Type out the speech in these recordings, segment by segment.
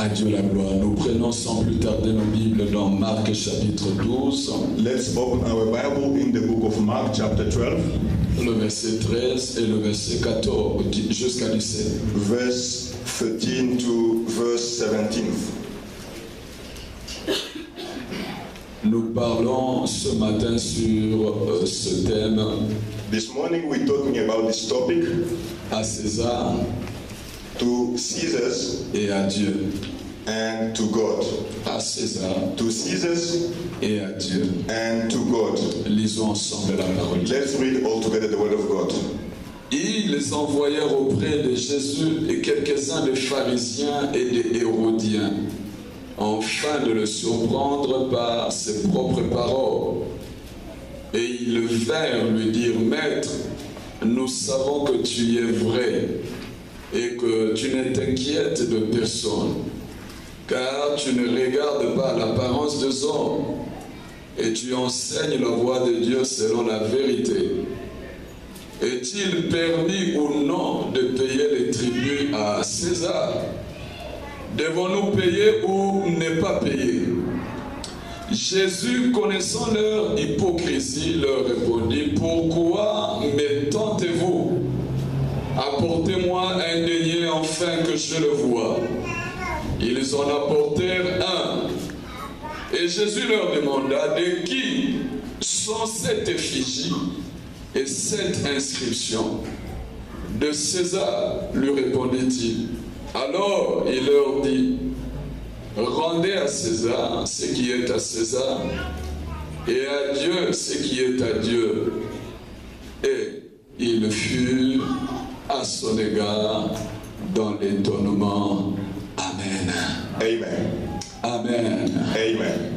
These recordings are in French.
À Dieu la gloire. Nous prenons sans plus tarder nos Bibles dans Marc chapitre 12. Let's open our Bible in the book of Mark chapter 12. Le verset 13 et le verset 14 jusqu'à 17. Verse 13 to verse 17. Nous parlons ce matin sur ce thème. This morning we're talking about this topic. À César, to Caesars et à Dieu. And to God. À César, to Caesars et à Dieu. And to God. Lisons ensemble la parole. Let's read all together the word of God. Ils les envoyèrent auprès de Jésus et quelques-uns des pharisiens et des hérodiens, afin de le surprendre par ses propres paroles. Et ils vinrent lui dire, Maître, nous savons que tu es vrai et que tu ne t'inquiètes de personne, car tu ne regardes pas l'apparence des hommes et tu enseignes la voie de Dieu selon la vérité. Est-il permis ou non de payer les tributs à César? Devons-nous payer ou ne pas payer? Jésus, connaissant leur hypocrisie, leur répondit, pourquoi me tentez-vous? Apportez-moi un denier afin que je le voie. Ils en apportèrent un. Et Jésus leur demanda, de qui sont cette effigie et cette inscription? De César, lui répondit-il. Alors il leur dit, rendez à César ce qui est à César, et à Dieu ce qui est à Dieu. Et il fut à son égard dans l'étonnement. Amen. Amen. Amen. Amen.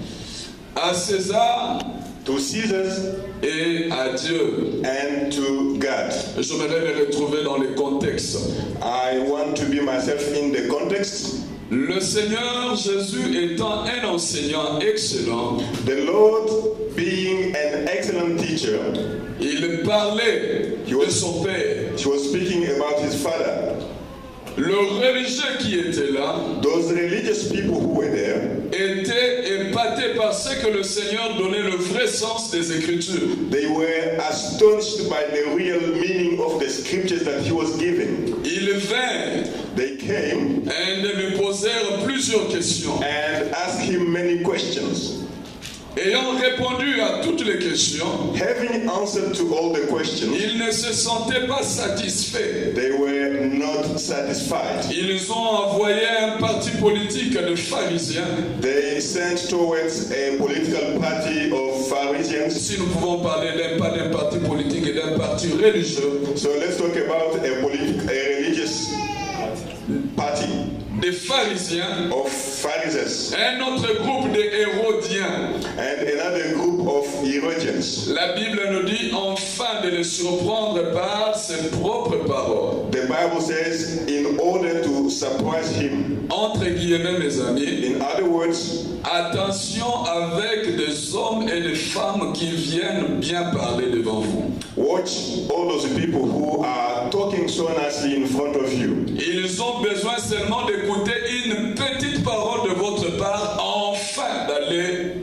À César, to Caesars, et à Dieu. And to God. J'aimerais me retrouver dans le contexte. I want to be myself in the context. Le Seigneur Jésus étant un enseignant excellent, the Lord being an excellent teacher, il parlait de son Père. He was speaking about his father. Le religieux qui était là, those religious people who were there, étaient épatés par ce que le Seigneur donnait le vrai sens des Écritures. They were astonished by the real meaning of the scriptures that he was giving. Ils vinrent, they came, et lui posèrent plusieurs questions. And asked him many questions. Ayant répondu à toutes les questions, having answered to all the questions, ils ne se sentaient pas satisfaits. They were not satisfied. Ils ont envoyé un parti politique de pharisiens. They sent towards a political party of Pharisees. Si nous pouvons parler pas d'un parti politique et d'un parti religieux. So let's talk about a religious party. Des pharisiens, of Pharisees, un autre groupe de hérodiens, and another group of Herodians. La Bible nous dit enfin de les surprendre par ses propres paroles. The Bible says in order to surprise him. Entre guillemets, mes amis. In other words, attention avec des hommes et des femmes qui viennent bien parler devant vous. Watch all those people who are talking so nicely in front of you. Ils ont besoin seulement d'écouter une petite parole de votre part afin d'aller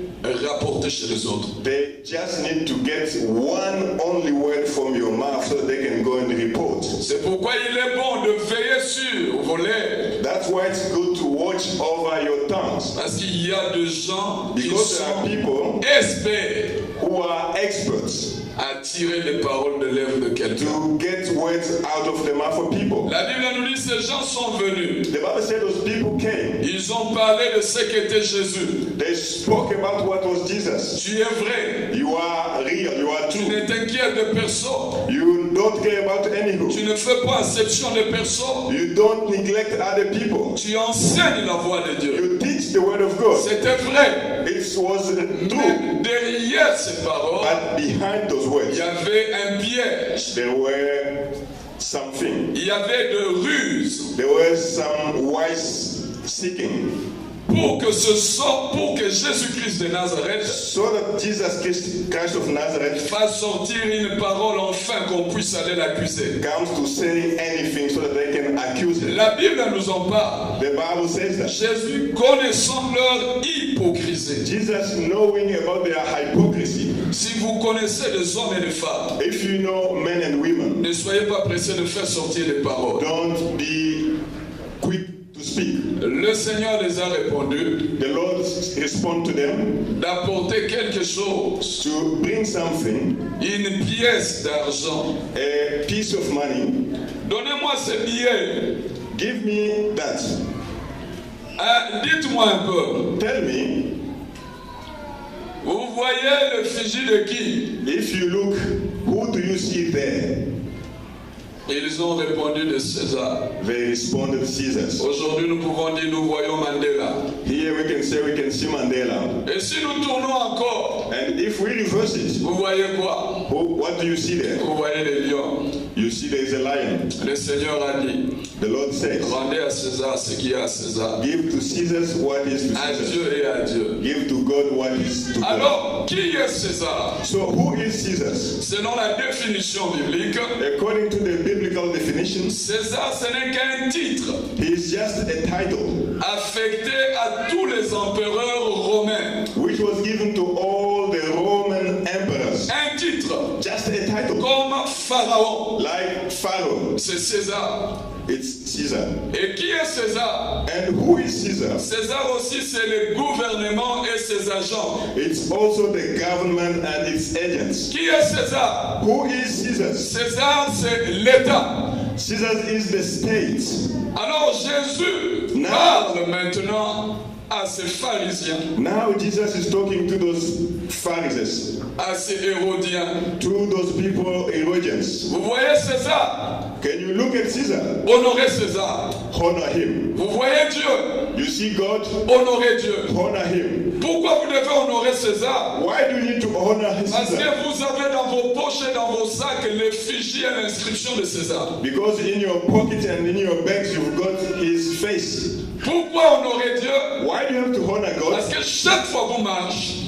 rapporter chez les autres. They just need to get one only word from your mouth so they can go and report. C'est pourquoi il est bon de veiller sur vos lèvres. That's why it's good to watch over your tongues. Parce qu'il y a des gens qui Because there are people experts who are experts à tirer les paroles de lèvres de quelqu'un. To get words out of the mouth of people. La Bible nous dit ces gens sont venus. The Bible said those people came. Ils ont parlé de ce qu'était Jésus. They spoke about what was Jesus. Tu es vrai. You are real. You are true. Tu ne t'inquiètes de personne. You don't care about anyone. Tu ne fais pas exception de personne. You don't neglect other people. Tu enseignes la voix de Dieu. You teach the word of God. C'était vrai. It was true. Mais derrière ces paroles, but behind those words, il y avait un piège. There were something. Il y avait de ruses. There was some wise seeking. pour que Jésus-Christ de Nazareth so that Jesus Christ of Nazareth fasse sortir une parole enfin qu'on puisse aller l'accuser. comes to say anything so that they can accuse him. La Bible nous en parle. The Bible says that. Jésus, connaissant leur hypocrisie. Jesus, knowing about their hypocrisy, Si vous connaissez les hommes et les femmes, if you know men and women, ne soyez pas pressés de faire sortir les paroles. don't be quick to speak. Le Seigneur les a répondu The Lord respond to them d'apporter quelque chose, to bring something, une pièce d'argent. a piece of money. Donnez-moi ce billet. Give me that. Dites-moi un peu. Tell me, Vous voyez le fusil de qui? if you look, who do you see there? Ils ont répondu de César. They responded, Caesar. Aujourd'hui, nous pouvons dire nous voyons Mandela. Here we can say we can see Mandela. Et si nous tournons encore, And if we reverse it, vous voyez quoi? what do you see there? Vous voyez les lions. You see there is a lion. Le Seigneur a dit, The Lord says, rendez à César ce qui est à César. give to Caesar what is to À Caesar. Dieu et à Dieu. Give to God what is to God. Alors, qui est César? So who is Caesar? Selon la définition biblique, According to the biblical definitions, César ce n'est qu'un titre he is just a title affecté à tous les empereurs romains. which was given to all the Roman emperors. Un titre Just a title. comme Pharaon. Like Pharaoh, C'est César. it's Caesar. Et qui est César? And who is Caesar? César aussi, c'est le gouvernement et ses agents. It's also the government and its agents. Qui est César? Who is Caesar? César, c'est l'État. Caesar is the state. Alors Jésus Now- parle maintenant à ces pharisiens, Now Jesus is talking to those Pharisees, à ces Hérodiens. to those people, Herodians. Vous voyez César? Can you look at Caesar? Honorez César. Honor him. Vous voyez Dieu? You see God? Honorez Dieu. Honor him. Pourquoi vous devez honorer César? Why do you need to honor Parce Caesar? que vous avez dans vos poches et dans vos sacs l'effigie et l'inscription de César. Because in your pocket and in your bags you've got his face. Pourquoi honorer Dieu? Why do you have to honor Parce God? que chaque fois que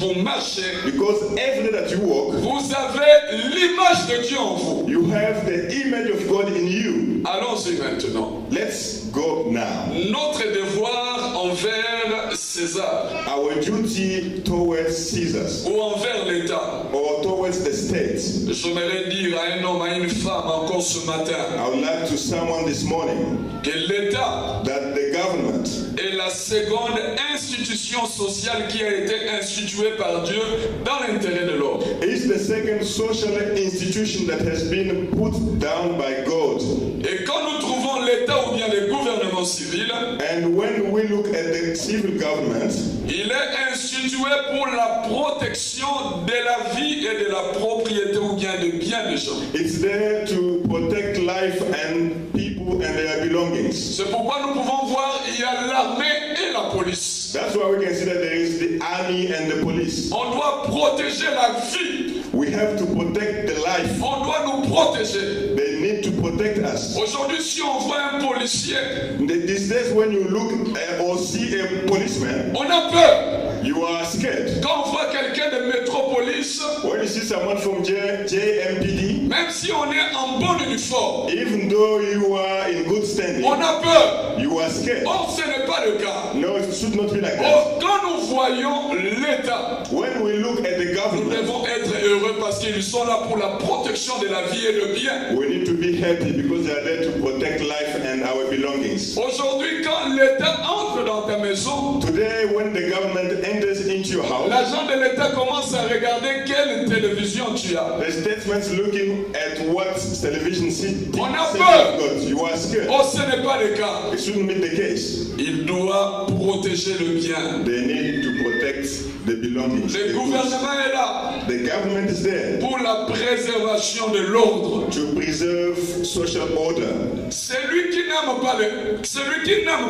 vous marchez, Because every day that you walk, vous avez l'image de Dieu en vous. you have the image of God in you. Allons-y maintenant. Let's go now. Notre devoir envers César Our duty towards Caesar ou envers l'État. or towards the state. J'aimerais dire à un homme, à une femme encore ce matin I would like to someone this morning que l'État that the government est la seconde institution sociale qui a été instituée par Dieu dans l'intérêt de l'homme. is the second social institution that has been put down by God. Et quand nous trouvons l'État ou bien le gouvernement civil, And when we look at the civil government, il est institué pour la protection de la vie et de la propriété ou bien des biens des gens. it's there to protect life and people and their belongings. C'est pourquoi nous pouvons voir il y a l'armée et la police. That's why we can see that there is the army and the police. On doit protéger la vie. We have to protect the life. On doit nous protéger. They need to protect us. Aujourd'hui, si on voit un policier, These days when you look or see a policeman, on a peur. you are scared. Quand on voit quelqu'un de métropolis, When you see someone from JMPD, même si on est en bon uniforme, even though you are in good standing, on a peur. you are scared. Or, ce n'est pas le cas. No, it should not be like that. Or, quand nous voyons l'État, When we look at the nous government, devons être heureux parce qu'ils sont là pour la protection de la vie et le bien. we need to be happy because they are there to protect life and our belongings. Aujourd'hui, quand l'État entre dans ta maison, Today, when the government enters into your house, l'agent de l'État commence à regarder quelle télévision tu as. the statesman's looking at what television set On a set peur. you've got. You are scared. Or, ce n'est pas le cas. It shouldn't be the case. Il doit protéger le bien. They need to protect the belongings. Le the goods. gouvernement est là The government is there pour la préservation de l'ordre. to preserve social order. Celui qui n'aime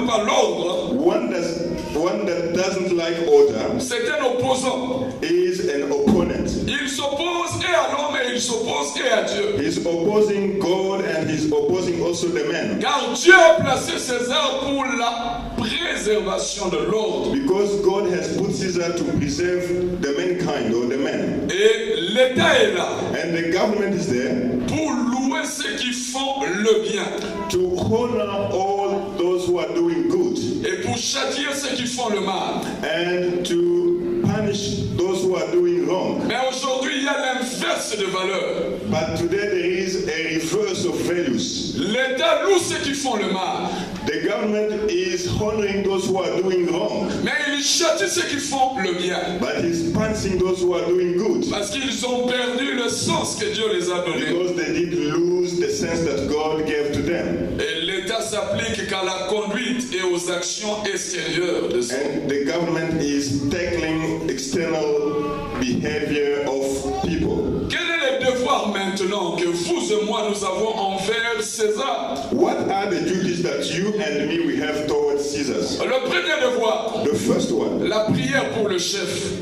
pas l'ordre, One that doesn't like order c'est un opposant. is an opponent. Il s'oppose et à l'homme et il s'oppose et à Dieu. He's opposing God and he's opposing also the man. Car Dieu a placé César pour la préservation de l'ordre. Because God has put Caesar to preserve the mankind or the man. Et l'État est là And the government is there pour louer ceux qui font le bien to honor all those who are doing good et pour châtier ceux qui font le mal. and to punish those who are doing wrong. Mais aujourd'hui, il y a l'inverse de valeur. But today there is a reverse of values. L'État loue ceux qui font le mal, The government is honoring those who are doing wrong, mais il châtie ceux qui font le bien. but he's punishing those who are doing good. Parce qu'ils ont perdu le sens que Dieu les a donné. Because they did lose the sense that God gave to them. Et l'État s'applique qu'à la conduite et aux actions extérieures de son. And the government is tackling external behavior of people. Quel est le devoir maintenant que vous et moi nous avons envers César? What are the duties that you and me we have towards Caesars? Le premier devoir, The first one, la prière pour le chef.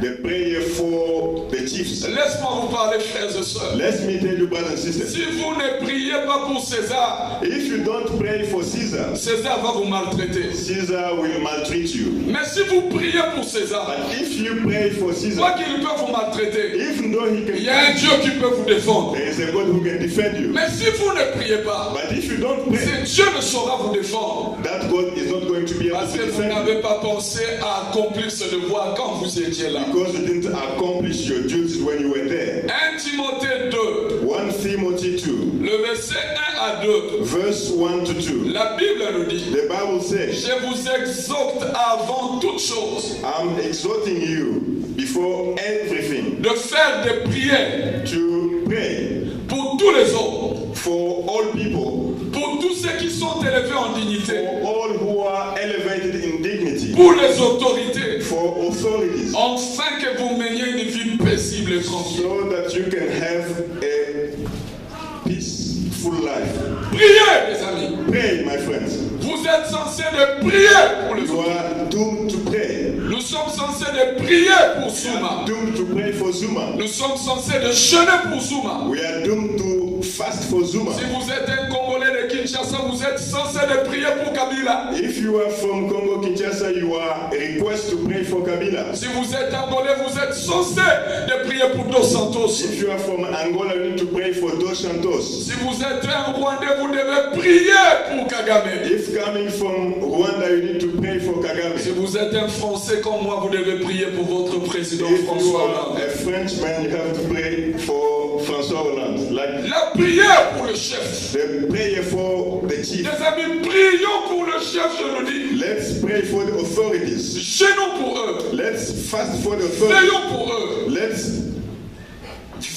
the prayer for the chiefs. Laisse-moi vous parler, frères et sœurs. Let me tell you, brothers and sisters, Si vous ne priez pas pour César, if you don't pray for Caesar, César va vous maltraiter. Caesar will maltreat you. Mais si vous priez pour César, But if you pray for quoi Caesar, qu'il peut vous maltraiter, even though he il y a un can, Dieu qui peut vous défendre. there is a God who can defend you. Mais si vous ne priez pas, But if you don't pray, Dieu ne saura vous défendre. that God is not going to be able Parce to que vous defend you. n'avez pas pensé à accomplir ce devoir quand vous étiez là. Because you didn't accomplish your duties when you were there. 1 Timothée 2, 1 Timothy 2, le verset 1 à 2, verse 1 to 2. la Bible nous dit: The Bible says, je vous exhorte avant toute chose I'm exhorting you before everything de faire des prières to pray pour tous les hommes, for all people, pour tous ceux qui sont élevés en dignité, for all who are elevated in dignity, pour les autorités, for authorities, afin que vous meniez une vie paisible et tranquille. so that you can have a peaceful life. Priez, les amis. Pray, my friends. Vous êtes censés de prier pour les You autres. are doomed to pray. Nous sommes censés de prier pour Souma. Doomed to pray for Zuma. Nous sommes censés de jeûner pour Souma. We are doomed to fast for Zuma. Si vous êtes un Congolais de Kinshasa, vous êtes censé de prier pour Kabila. If you are from Congo Kinshasa, you are requested to pray for Kabila. Si vous êtes Angolais, vous êtes censé de prier pour Dos Santos. If you are from Angola, you need to pray for Dos Santos. Si vous êtes un Rwandais, vous devez prier pour Kagame. If coming from Rwanda, you need to pray for Kagame. Si vous êtes un Français comme moi, vous devez prier pour votre président If you François are Hollande. a Frenchman, you have to pray for François Hollande. Like La prière pour le chef. the prayer for the chief. Les amis, prions pour le chef, je le dis. Let's pray for the authorities. Gênons pour eux. Let's fast for the authorities. Veillons pour eux.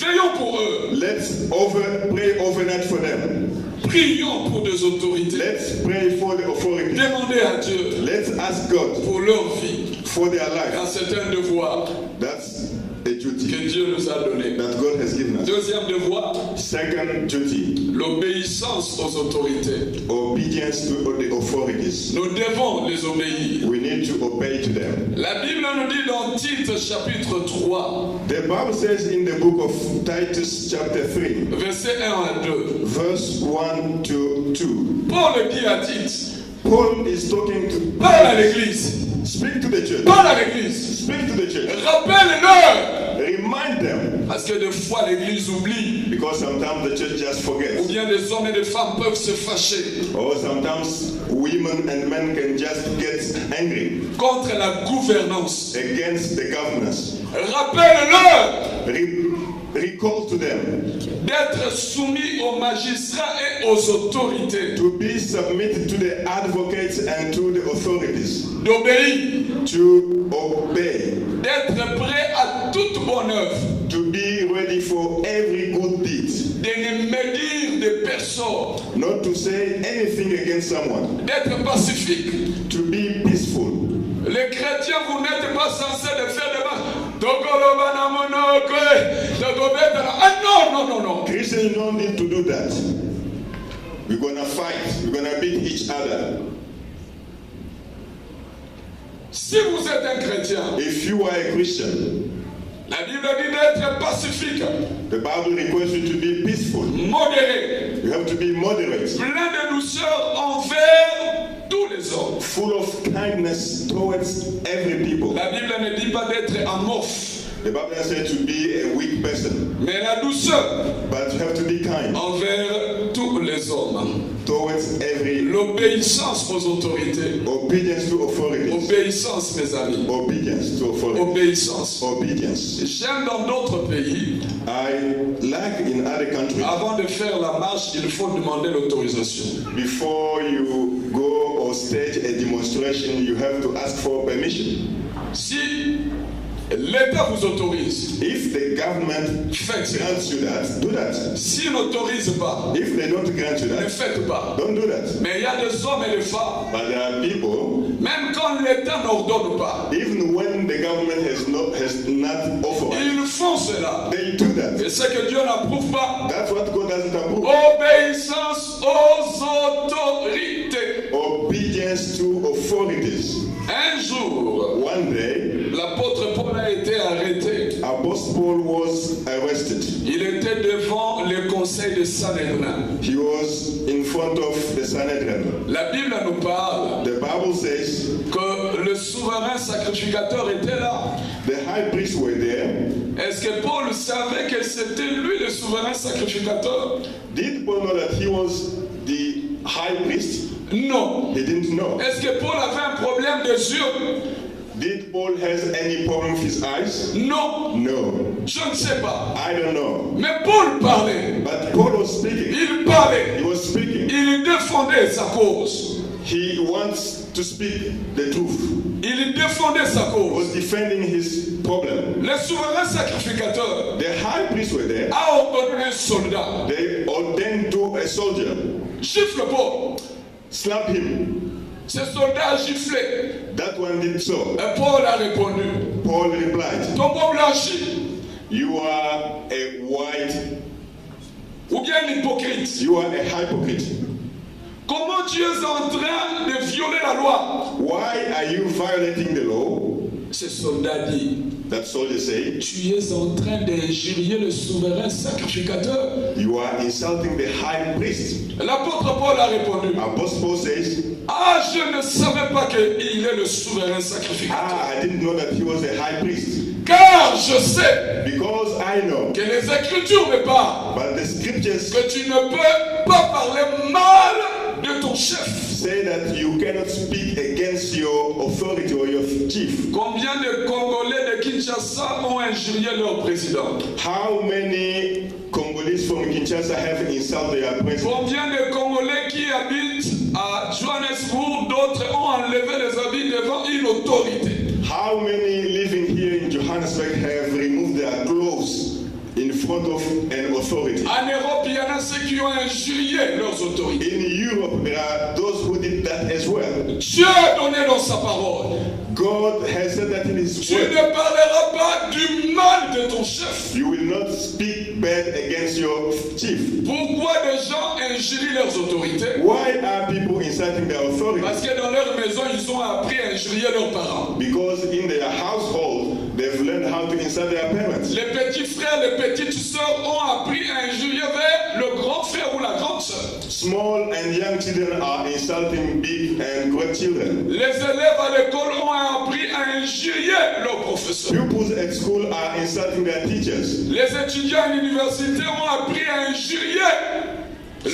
Veillons pour eux. Let's pray overnight for them. Prions pour des autorités. Let's pray for the authorities. Demandez à Dieu Let's ask God pour leur vie. for their life. Car c'est un devoir That's a que duty Dieu nous a donné. that God has given us. Deuxième devoir, Second duty, l'obéissance aux autorités. obedience to the authorities. Nous devons les obéir. We need to obey to them. La Bible nous dit dans Tite chapitre 3, The Bible says in the book of Titus chapter 3, verset 1 à 2. verse 1 to 2. Paul dit à Tite, Paul is talking to, parle à l'église, speak to the church. parle à l'église, Speak to the church. rappelle-leur. Remind them. Parce que des fois l'église oublie, Because sometimes the church just ou forgets. bien des hommes et des femmes peuvent se fâcher Or sometimes women and men can just get angry contre la gouvernance. against the governors. Rappelle-leur Recall to them d'être soumis aux magistrats et aux autorités, to be submitted to the advocates and to the authorities, d'obéir, to obey, d'être prêt à toute bonne œuvre, to be ready for every good deed, de ne médire de personne, not to say anything against someone, d'être pacifique. to be peaceful. Les chrétiens, vous n'êtes pas censés de faire des marches. Ah non, non, non, non. Christians don't need to do that. We're gonna fight, we're gonna beat each other. Si vous êtes un chrétien, If you are a Christian, La Bible dit d'être pacifique, The Bible requires you to be peaceful. modéré, You have to be moderate, plein de douceur envers tous les hommes. full of kindness towards every people. La Bible ne dit pas d'être amorphe, The Bible says to be a weak person, mais la douceur but you have to be kind envers tous les hommes. towards every. L'obéissance aux autorités. Obedience to authorities. Obéissance, mes amis. Obedience to authorities. Obéissance. Obedience. J'aime dans d'autres pays, I like in other countries, avant de faire la marche, il faut demander l'autorisation. before you go or stage a demonstration, you have to ask for permission. Si l'État vous autorise, If the government faites. grants you that, do that. S'il n'autorise pas, If they don't grant you ne that, faites pas. don't do that. Mais il y a des hommes et des femmes, But there are people, même quand l'État n'ordonne pas, even when the government has not authorized, ils font cela. they do that. Et ce que Dieu n'approuve pas, That's what God doesn't approve. obéissance aux autorités. Obedience to authorities. Un jour, One day, l'apôtre Paul a été arrêté. Apostle Paul was arrested. Il était devant le conseil de Sanhédrin. He was in front of the Sanhedrin. La Bible nous parle The Bible says que le souverain sacrificateur était là. the high priests were there. Est-ce que Paul savait que c'était lui le souverain sacrificateur? Did Paul know that he was the high priest? Non. He didn't know. Est-ce que Paul avait un problème des yeux? Did Paul has any problem with his eyes? Non. No. Je ne sais pas. I don't know. Mais Paul parlait. But Paul was speaking. Il parlait. He was speaking. Il défendait sa cause. He wants to speak the truth. Il défendait sa He cause. was defending his problem. Le souverain sacrificateur The high priests were there. a ordonné un soldat. They ordained to a soldier. Gifle Paul. Slap him. Ce soldat a giflé. That one did so. Et Paul a répondu. Paul replied, Ton beau blanchi. you are a white, Ou bien l'hypocrite. you are a hypocrite. Comment tu es en train de violer la loi? Why are you violating the law? Ce soldat dit, That soldier said, tu es en train d'injurier le souverain sacrificateur. you are insulting the high priest. L'apôtre Paul a répondu, Apostle Paul says, ah, je ne savais pas qu'il est le souverain sacrificateur. I didn't know that he was a high priest. Car je sais Because I know, que les Écritures me parlent but the scriptures que tu ne peux pas parler mal de ton chef. say that you cannot speak against your authority or your chief. Combien de Congolais de Kinshasa ont injurié leur président? How many Congolese from Kinshasa have insulted their president? Combien de Congolais qui habitent à Johannesburg, d'autres ont enlevé les habits devant une autorité? How many living here in Johannesburg have removed their clothes in front of an authority? En Europe, il y en a ceux qui ont injurié leurs autorités. In Europe, there are those who did that as well. Dieu a donné dans sa parole. God has said that in His Tu word. ne parleras pas du mal de ton chef. You will not speak bad against your chief. Pourquoi des gens injurient leurs autorités? Why are people insulting their authority? Parce que dans leur maison, ils ont appris à injurier leurs parents. Because in their household, they've learned how to insult their parents. Les petits frères, les petites sœurs ont appris à injurier vers le grand frère ou la grande sœur. Small and young children are insulting big and great children. Les élèves à l'école ont appris à injurier leurs professeurs. Pupils at school are insulting their teachers. Les étudiants à l'université ont appris à injurier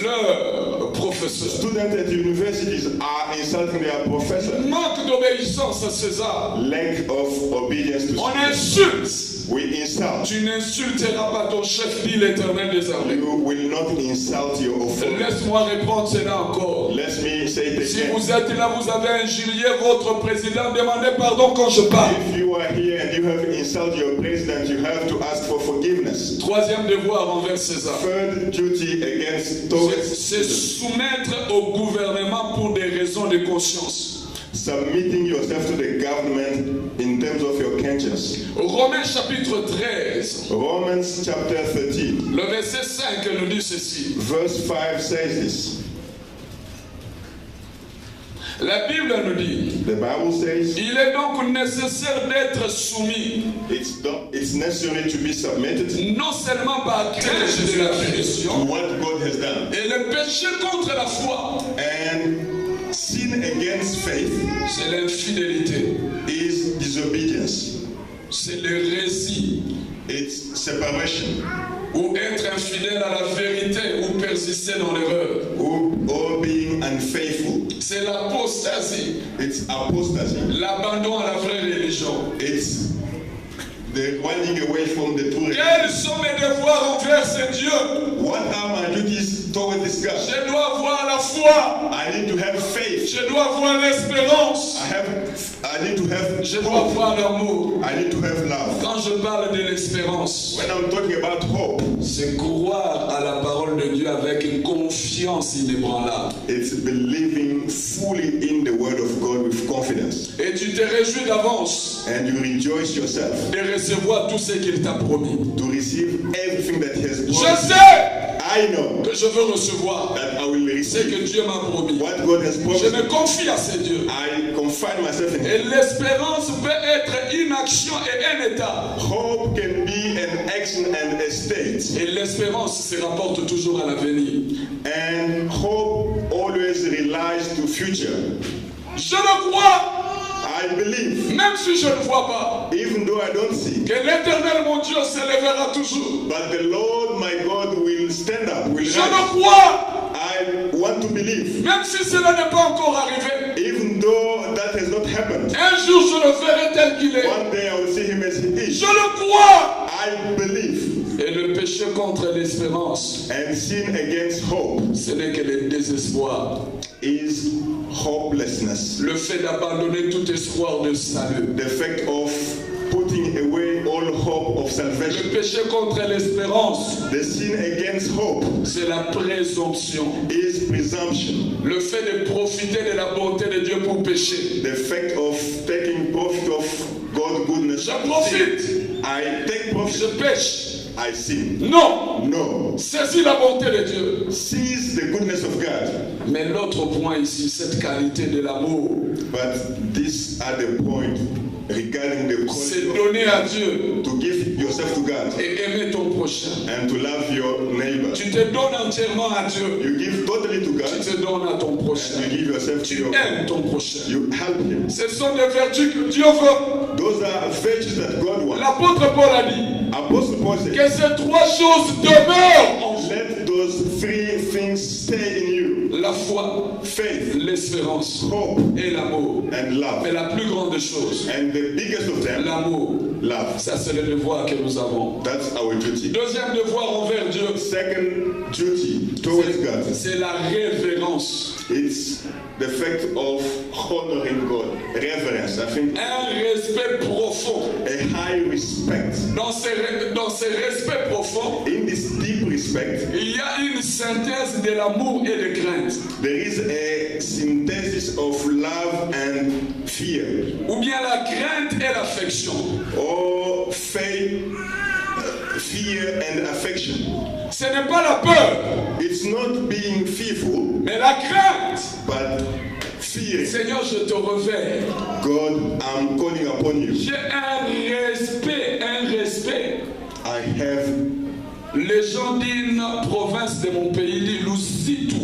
leurs professeurs. Students at universities are insulting their professor. Manque d'obéissance à César. Lack of obedience to On Caesar. insulte. We insult. Tu n'insulteras pas ton chef, dit l'Éternel des armées. You will not insult your authority. Laisse-moi répondre cela encore. Let me say it Si again. vous êtes là, vous avez injurié votre président, demandez pardon quand je parle. If you are here and you have insulted your president, you have to ask for forgiveness. Troisième devoir envers César, Third duty against towards c'est soumettre au gouvernement pour des raisons de conscience. submitting yourself to the government in terms of your conscience. Romains chapitre 13, Romans chapter 13, le verset 5 nous dit ceci. verse 5 says this. La Bible nous dit, The Bible says il est donc nécessaire d'être soumis, it's necessary to be submitted non seulement par crainte de la to punition, what God has done. et le péché contre la foi, And sin against faith c'est l'infidélité, is disobedience. c'est l'hérésie, It's separation. ou être infidèle à la vérité, ou persister dans l'erreur. Or being unfaithful. C'est l'apostasie, It's apostasy. l'abandon à la vraie religion. It's the running away from the true religion. Quels sont mes devoirs envers ce Dieu? What are my duties toward this God? Je dois avoir la foi, I need to have faith. je dois avoir l'espérance, I need to have je dois hope. avoir l'amour. I need to have love. Quand je parle de l'espérance, When I'm talking about hope, c'est croire à la parole de Dieu avec une confiance inébranlable. it's believing fully in the word of God with confidence. Et tu te réjouis d'avance And you rejoice yourself de recevoir tout ce qu'il t'a promis. to receive everything that he has Je promised. sais I know que je veux recevoir that I will ce receive que Dieu m'a promis. what God has Je promised. me confie à ce Dieu. I confine myself in Et him. l'espérance peut être une action et un état. Hope can be an action and a state. Et l'espérance se rapporte toujours à l'avenir. And hope always relies to future. Je le crois, I believe, même si je ne vois pas, even though I don't see, que l'Éternel, mon Dieu, s'élèvera toujours. but the Lord my God will stand up, will Je rise. le crois, I want to believe, même si cela n'est pas encore arrivé. even though that has not happened. Un jour, je le verrai tel qu'il est. One day I will see him as he is. Je le crois. I believe. Et le péché contre l'espérance, And sin against hope ce n'est que le désespoir. is hopelessness. Le fait d'abandonner tout espoir de salut. The fact of putting away all hope of Le salvation. péché contre l'espérance, The sin against hope c'est la présomption. is presumption. Le fait de profiter de la bonté de Dieu pour pécher. The fact of taking profit of God's goodness. Je profite, I take je profit. pêche. I sin. Non, No. saisis la bonté de Dieu. Seize the goodness of God. Mais l'autre point ici, cette qualité de l'amour, But these are the point regarding the c'est calling donner à Dieu to give yourself to God et aimer ton prochain. and to love your neighbor. Tu te donnes entièrement à Dieu. You give totally to Tu God te donnes à ton prochain. and you give yourself to Tu your aimes ton prochain. You help him. Ce sont des vertus que Dieu veut. Those are virtues that God wants. L'apôtre Paul a dit Apostle Paul said, que ces trois choses demeurent en vous. let those three things stay in you. La foi, Faith, l'espérance hope, et l'amour. and love. Mais la plus grande chose, And the biggest of them, l'amour. love. Ça, c'est le devoir que nous avons. That's our duty. Deuxième devoir envers Dieu, Second duty towards God, c'est la révérence. it's the fact of honoring God. Reverence, I think Un respect profond. a high respect. Dans ces respects profonds, In this deep respect, il y a une synthèse de l'amour et de crainte. there is a synthesis of love and fear, Ou bien la crainte et l'affection. or faith, fear and affection. Ce n'est pas la peur, It's not being fearful, mais la crainte. but fear. Seigneur, je te revers. God, I'm calling upon you. J'ai un respect. I have Les gens d'une province de mon pays disent Lusitu.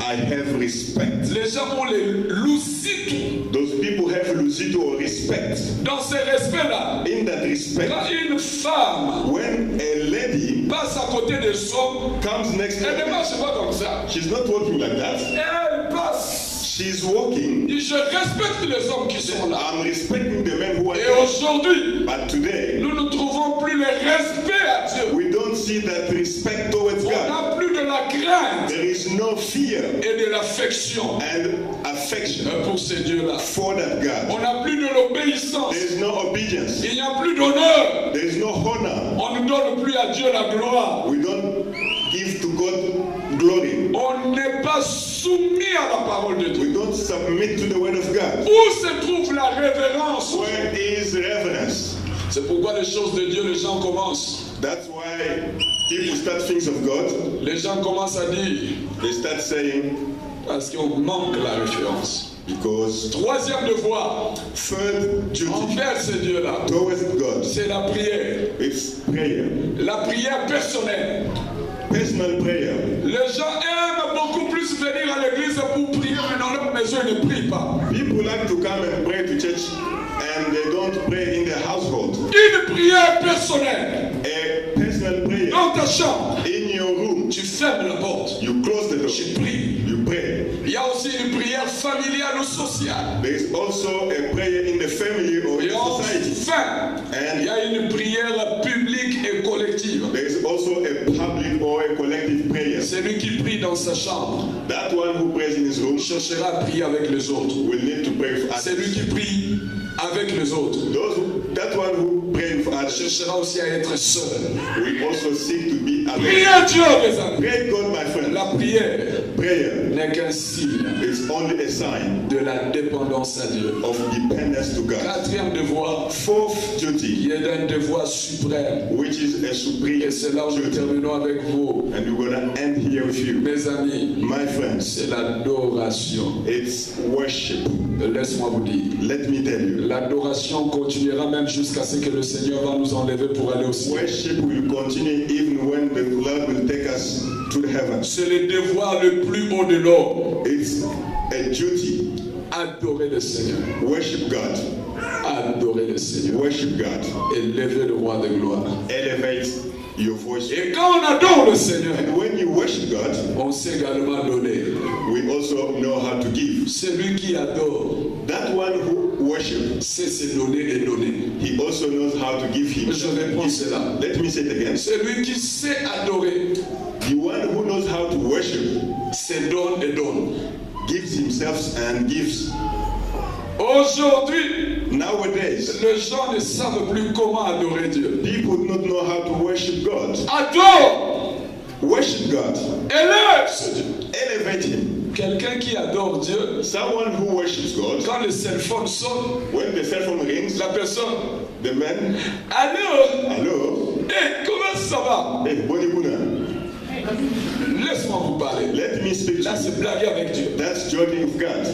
I have respect. Les gens ont les Lusitu. Those people have Lucido or respect. Dans ce respect-là, In that respect, quand une femme when a lady passe à côté des hommes, comes next to elle ne her, marche pas comme ça. she's not walking like that. Elle passe. She's walking. Et je respecte les hommes qui sont là. I'm respecting the men who are Et there. aujourd'hui, But today, nous ne trouvons plus le respect à Dieu. we don't see that respect towards On God. n'a plus de la crainte There is no fear et de l'affection and affection pour ces dieux-là. for that God. On n'a plus de l'obéissance. There is no obedience. Il n'y a plus d'honneur. There is no honor. On ne donne plus à Dieu la gloire. We don't give to God glory. On n'est pas soumis à la parole de Dieu. We don't submit to the word of God. Où se trouve la révérence? Where is reverence? C'est pourquoi les choses de Dieu, les gens commencent. That's why people start things of God. Les gens commencent à dire, They start saying, parce qu'on manque la référence. Because Troisième devoir third duty envers ce Dieu-là, towards God, c'est la prière. it's prayer. La prière personnelle. Personal prayer. Les gens aiment beaucoup plus venir à l'église pour prier, mais dans leur maison, ils ne prient pas. People like to come and pray to church and they don't pray in their household. Une prière personnelle. A personal prayer Dans ta chambre, in your room. tu fermes la porte. You close the door. Tu pries. You pray. Il y a aussi une prière familiale ou sociale. There is also a prayer in the family or in Et society. enfin, il y a une prière publique et collective. There is also a public or a collective prayer. Celui qui prie dans sa chambre That one who prays in his room cherchera à prier avec les autres. will need to pray for Celui others. qui prie avec les autres That one who prays for others cherchera aussi à être seul. will also seek to be Priez alone. Dieu, mes amis. Pray God, my friend. La prière Prayer n'est qu'un signe is only a sign de la dépendance à Dieu. of dependence to God. Quatrième devoir, Fourth duty, qui est un devoir suprême. which is a supreme Et c'est là où nous duty, terminons avec vous, and we're gonna end here with you, mes amis. my friends. C'est l'adoration. It's worship. Laisse-moi vous dire. Let me tell you, L'adoration continuera même jusqu'à ce que le Seigneur va nous enlever pour aller au ciel. worship will continue even when the Lord will take us to the heavens. C'est le devoir le plus haut de l'homme. It's a duty. Adorer le Seigneur. Worship God. Adorer le Seigneur. Worship God. Élever le roi de gloire. Elevate your voice. Et quand on adore le Seigneur, And when you worship God, on sait également donner. we also know how to give. Celui qui adore That one who worships, sait se donner et donner. he also knows how to give Je himself. reprends cela. Let me say it again. Celui qui sait adorer, The one who knows how to worship se donne et donne. gives himself and gives. Aujourd'hui, Nowadays, les gens ne savent plus comment adorer Dieu. people do not know how to worship God. Adore, Worship God. élève ce Dieu. Elevate him. Quelqu'un qui adore Dieu, Someone who worships God, quand le cell phone sonne, when the cell phone rings, la personne, the man, alors, hello, hey, comment ça va? hey, Bonibuna, Laisse-moi vous parler. let me speak Là, to you. c'est blaguer avec Dieu. That's joking with God.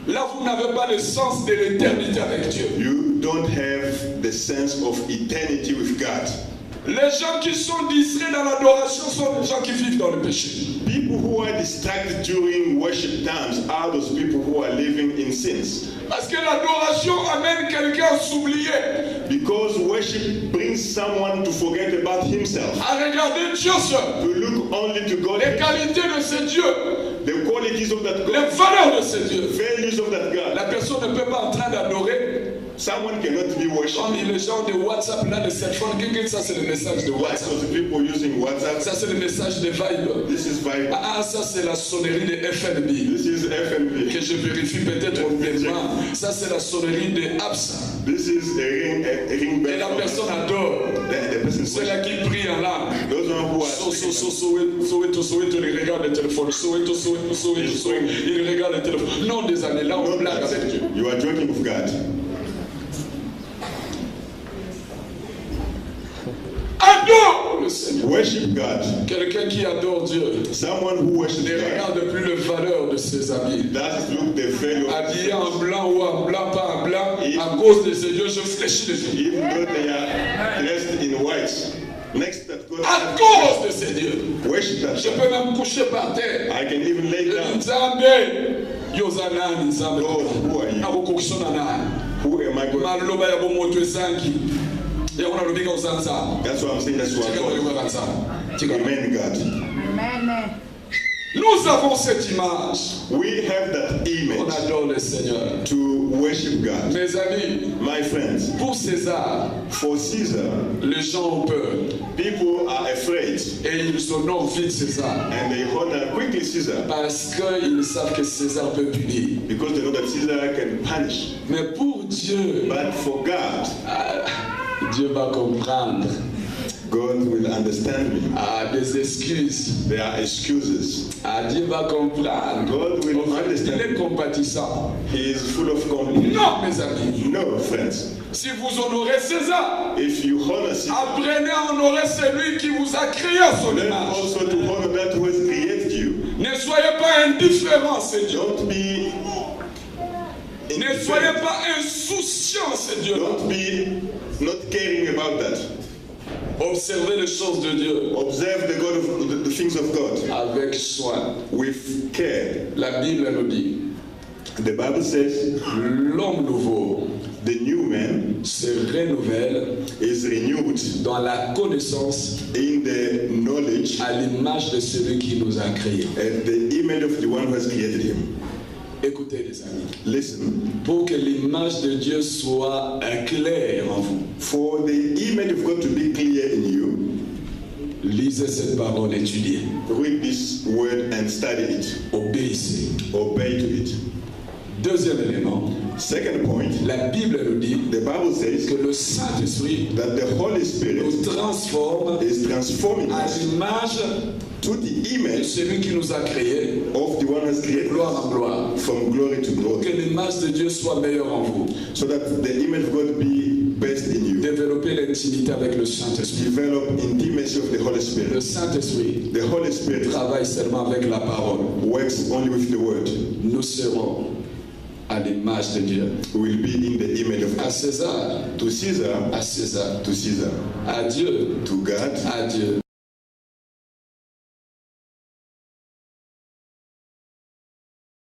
Là, vous n'avez pas le sens de l'éternité avec Dieu. You don't have the sense of eternity with God. Les gens qui sont distraits dans l'adoration sont les gens qui vivent dans le péché. People who are distracted during worship times are those people who are living in sins. Parce que l'adoration amène quelqu'un à s'oublier, Because worship brings someone to forget about himself, à regarder Dieu seul, to look only to God, les qualités de ce Dieu, the qualities of that les God, valeurs de ce Dieu. values of that God. La personne ne peut pas en train d'adorer. Someone cannot be Comme worshipping. les gens de WhatsApp, là, de cell phone, ça c'est le message de Like WhatsApp. those people using WhatsApp. Ça c'est le message de Viber. This is Viber. Ah, ça c'est la sonnerie de FNB. This is FNB. Que je vérifie peut-être honnêtement. Ça c'est la sonnerie de APSA. This is a ring Et la bell. personne adore. The person Ceux-là qui prient en langue. those one who are Soweto, il regarde le téléphone. Soweto. Il regarde le téléphone. Non, des années, là on blague avec Dieu. you are joking with God. Adore le Seigneur. Worship God. Quelqu'un qui adore Dieu Someone who worships ne God regarde plus la valeur de ses habits. does look the value of Habillé en blanc ou en blanc, pas en blanc, à cause de ses yeux, je fléchis les yeux. even though they are dressed in white. Next that God À cause de ses dieux. worship that Je God. peux même coucher par terre. I can even lay down. Nzambe, yoza nani nzambe? God, who are you? Nakukokisa na nani? Who am I going? Maloba ya bomoto ezangi. Yakuna lobika uzanza. That's what I'm saying. That's what Tika God. loyoka kanza. Tika. Amen, God. Amen. Nous avons cette image. We have that On image adore le Seigneur. to worship God. Mes amis, My friends, pour César, for Caesar, les gens ont peur. people are afraid Et ils honorent vite César. and they honor quickly Caesar Parce qu'ils savent que César peut punir. because they know that Caesar can punish. Mais pour Dieu, But for God, Dieu va comprendre. God will understand me. Des excuses. There are excuses. Dieu va comprendre. God will Il understand. est compatissant. He is full of compassion. Non, mes amis. No, friends. Si vous honorez César, If you honor Caesar, apprenez à honorer celui qui vous a créé à son learn image. also to honor that who has created you. Ne soyez pas indigne indifférent, Seigneur. Don't be Ne soyez pas insouciants, Seigneur. Don't be not caring about that. Observez les choses de Dieu Observe the things of God avec soin. with care. La Bible nous dit, The Bible says l'homme nouveau the new man se renouvelle is renewed dans la connaissance in the knowledge à l'image de celui qui nous a créés. and the image of the one who has created him. Écoutez les amis, Listen, pour que l'image de Dieu soit claire en vous, for the image of God to be clear in you, lisez cette parole, étudiez, read this word and study it. obéissez. Obey to it. Deuxième élément, Second point, la Bible nous dit the Bible says que le Saint-Esprit that the Holy Spirit nous transforme is transforming à us l'image to the de image celui qui nous a créés, of the one who has created gloire en gloire. us from glory to Pour que glory, l'image de Dieu soit meilleure en vous. so that the image of God be best in you. Développez l'intimité avec le Saint-Esprit. Develop intimacy of the Holy Le Spirit. Saint-Esprit The Holy Spirit travaille seulement avec la parole. works only with the word. Nous serons à l'image de Dieu. Will be in the image of À God. César, To Caesar, à César. to Caesar. À Dieu, To God, à Dieu.